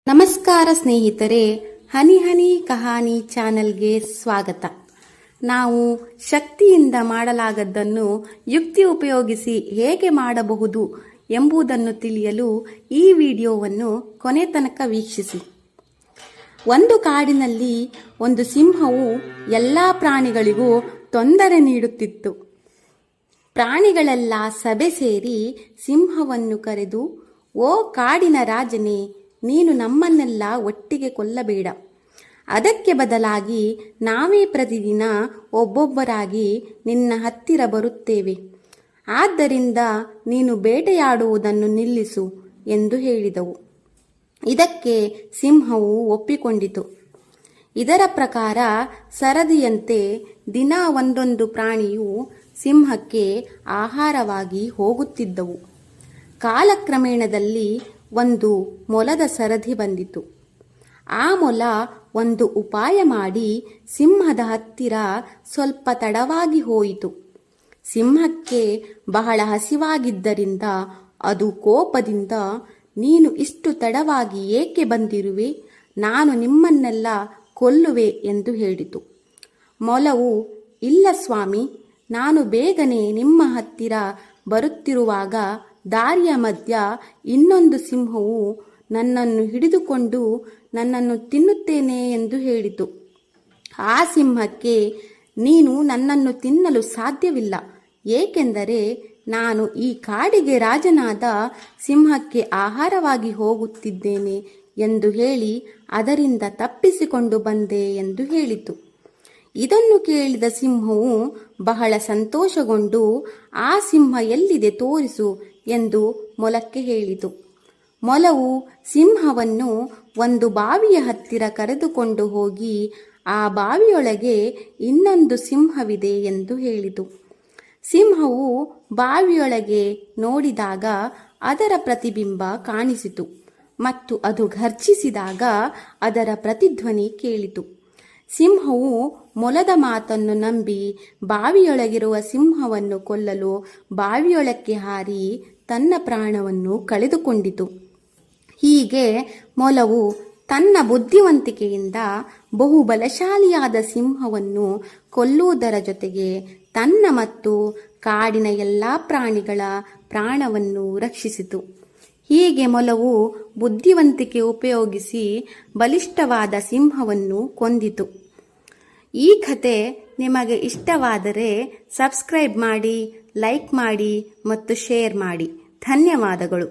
ನಮಸ್ಕಾರ ಸ್ನೇಹಿತರೆ, ಹನಿ ಹನಿ ಕಹಾನಿ ಚಾನೆಲ್ಗೆ ಸ್ವಾಗತ. ನಾವು ಶಕ್ತಿಯಿಂದ ಮಾಡಲಾಗದ್ದನ್ನು ಯುಕ್ತಿ ಉಪಯೋಗಿಸಿ ಹೇಗೆ ಮಾಡಬಹುದು ಎಂಬುದನ್ನು ತಿಳಿಯಲು ಈ ವಿಡಿಯೋವನ್ನು ಕೊನೆ ತನಕ ವೀಕ್ಷಿಸಿ. ಒಂದು ಕಾಡಿನಲ್ಲಿ ಒಂದು ಸಿಂಹವು ಎಲ್ಲ ಪ್ರಾಣಿಗಳಿಗೂ ತೊಂದರೆ ನೀಡುತ್ತಿತ್ತು. ಪ್ರಾಣಿಗಳೆಲ್ಲ ಸಭೆ ಸೇರಿ ಸಿಂಹವನ್ನು ಕರೆದು, ಓ ಕಾಡಿನ ರಾಜನೇ, ನೀನು ನಮ್ಮನ್ನೆಲ್ಲ ಒಟ್ಟಿಗೆ ಕೊಲ್ಲಬೇಡ. ಅದಕ್ಕೆ ಬದಲಾಗಿ ನಾವೇ ಪ್ರತಿದಿನ ಒಬ್ಬೊಬ್ಬರಾಗಿ ನಿನ್ನ ಹತ್ತಿರ ಬರುತ್ತೇವೆ. ಆದ್ದರಿಂದ ನೀನು ಬೇಟೆಯಾಡುವುದನ್ನು ನಿಲ್ಲಿಸು ಎಂದು ಹೇಳಿದವು. ಇದಕ್ಕೆ ಸಿಂಹವು ಒಪ್ಪಿಕೊಂಡಿತು. ಇದರ ಪ್ರಕಾರ ಸರದಿಯಂತೆ ದಿನ ಒಂದೊಂದು ಪ್ರಾಣಿಯು ಸಿಂಹಕ್ಕೆ ಆಹಾರವಾಗಿ ಹೋಗುತ್ತಿದ್ದವು. ಕಾಲಕ್ರಮೇಣದಲ್ಲಿ ಒಂದು ಮೊಲದ ಸರದಿ ಬಂದಿತು. ಆ ಮೊಲ ಒಂದು ಉಪಾಯ ಮಾಡಿ ಸಿಂಹದ ಹತ್ತಿರ ಸ್ವಲ್ಪ ತಡವಾಗಿ ಹೋಯಿತು. ಸಿಂಹಕ್ಕೆ ಬಹಳ ಹಸಿವಾಗಿದ್ದರಿಂದ ಅದು ಕೋಪದಿಂದ, ನೀನು ಇಷ್ಟು ತಡವಾಗಿ ಏಕೆ ಬಂದಿರುವೆ? ನಾನು ನಿಮ್ಮನ್ನೆಲ್ಲ ಕೊಲ್ಲುವೆ ಎಂದು ಹೇಳಿತು. ಮೊಲವು, ಇಲ್ಲ ಸ್ವಾಮಿ, ನಾನು ಬೇಗನೆ ನಿಮ್ಮ ಹತ್ತಿರ ಬರುತ್ತಿರುವಾಗ ದಾರಿಯ ಮಧ್ಯ ಇನ್ನೊಂದು ಸಿಂಹವು ನನ್ನನ್ನು ಹಿಡಿದುಕೊಂಡು ನನ್ನನ್ನು ತಿನ್ನುತ್ತೇನೆ ಎಂದು ಹೇಳಿತು. ಆ ಸಿಂಹಕ್ಕೆ, ನೀನು ನನ್ನನ್ನು ತಿನ್ನಲು ಸಾಧ್ಯವಿಲ್ಲ, ಏಕೆಂದರೆ ನಾನು ಈ ಕಾಡಿಗೆ ರಾಜನಾದ ಸಿಂಹಕ್ಕೆ ಆಹಾರವಾಗಿ ಹೋಗುತ್ತಿದ್ದೇನೆ ಎಂದು ಹೇಳಿ ಅದರಿಂದ ತಪ್ಪಿಸಿಕೊಂಡು ಬಂದೆ ಎಂದು ಹೇಳಿತು. ಇದನ್ನು ಕೇಳಿದ ಸಿಂಹವು ಬಹಳ ಸಂತೋಷಗೊಂಡು, ಆ ಸಿಂಹ ಎಲ್ಲಿದೆ ತೋರಿಸು ಎಂದು ಮೊಲಕ್ಕೆ ಹೇಳಿತು. ಮೊಲವು ಸಿಂಹವನ್ನು ಒಂದು ಬಾವಿಯ ಹತ್ತಿರ ಕರೆದುಕೊಂಡು ಹೋಗಿ ಆ ಬಾವಿಯೊಳಗೆ ಇನ್ನೊಂದು ಸಿಂಹವಿದೆ ಎಂದು ಹೇಳಿತು. ಸಿಂಹವು ಬಾವಿಯೊಳಗೆ ನೋಡಿದಾಗ ಅದರ ಪ್ರತಿಬಿಂಬ ಕಾಣಿಸಿತು ಮತ್ತು ಅದು ಘರ್ಜಿಸಿದಾಗ ಅದರ ಪ್ರತಿಧ್ವನಿ ಕೇಳಿತು. ಸಿಂಹವು ಮೊಲದ ಮಾತನ್ನು ನಂಬಿ ಬಾವಿಯೊಳಗಿರುವ ಸಿಂಹವನ್ನು ಕೊಲ್ಲಲು ಬಾವಿಯೊಳಕ್ಕೆ ಹಾರಿ ತನ್ನ ಪ್ರಾಣವನ್ನು ಕಳೆದುಕೊಂಡಿತು. ಹೀಗೆ ಮೊಲವು ತನ್ನ ಬುದ್ಧಿವಂತಿಕೆಯಿಂದ ಬಹುಬಲಶಾಲಿಯಾದ ಸಿಂಹವನ್ನು ಕೊಲ್ಲುವುದರ ಜೊತೆಗೆ ತನ್ನ ಮತ್ತು ಕಾಡಿನ ಎಲ್ಲ ಪ್ರಾಣಿಗಳ ಪ್ರಾಣವನ್ನು ರಕ್ಷಿಸಿತು. ಹೀಗೆ ಮೊಲವು ಬುದ್ಧಿವಂತಿಕೆ ಉಪಯೋಗಿಸಿ ಬಲಿಷ್ಠವಾದ ಸಿಂಹವನ್ನು ಕೊಂದಿತು. ಈ ಕಥೆ ನಿಮಗೆ ಇಷ್ಟವಾದರೆ ಸಬ್ಸ್ಕ್ರೈಬ್ ಮಾಡಿ, ಲೈಕ್ ಮಾಡಿ ಮತ್ತು ಶೇರ್ ಮಾಡಿ. ಧನ್ಯವಾದಗಳು.